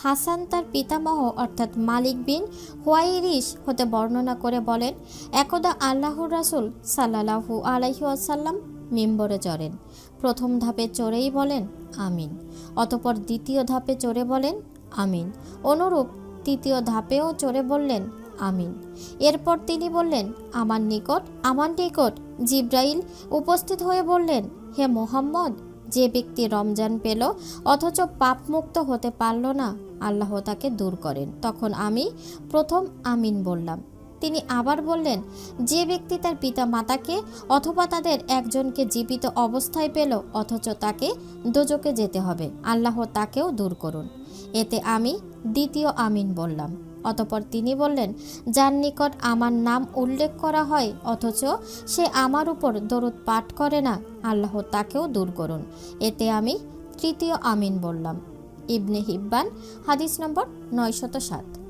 হাসান তার পিতামহ অর্থাৎ মালিক বিন হুয়াইরিস হতে বর্ণনা করে বলেন, একদা আল্লাহর রাসূল সাল্লাল্লাহু আলাইহি ওয়াসাল্লাম মিম্বরে চড়েন। প্রথম ধাপে চড়েই বলেন আমিন, অতঃপর দ্বিতীয় ধাপে চড়ে বলেন আমিন, অনুরূপ তৃতীয় ধাপেও চড়ে বললেন আমিন। এরপর তিনি বললেন, আমার নিকট জিব্রাইল উপস্থিত হয়ে বললেন, হে মুহাম্মদ, যে ব্যক্তি রমজান পেল অথচ পাপমুক্ত হতে পারল না, আল্লাহ তাকে দূর করেন। তখন আমি প্রথম আমিন বললাম। তিনি আবার বললেন, যে ব্যক্তি তার পিতা মাতাকে অথবা তাদের একজনকে জীবিত অবস্থায় পেল অথচ তাকে দোজকে যেতে হবে, আল্লাহ তাকেও দূর করুন। এতে আমি দ্বিতীয় আমিন বললাম। অতঃপর তিনি বললেন, যার নিকট আমার নাম উল্লেখ করা হয় অথচ সে আমার উপর দরুদ পাঠ করে না, আল্লাহ তাকেও দূর করুন। এতে আমি তৃতীয় আমিন বললাম। ইবনে হিব্বান, হাদিস নম্বর 907।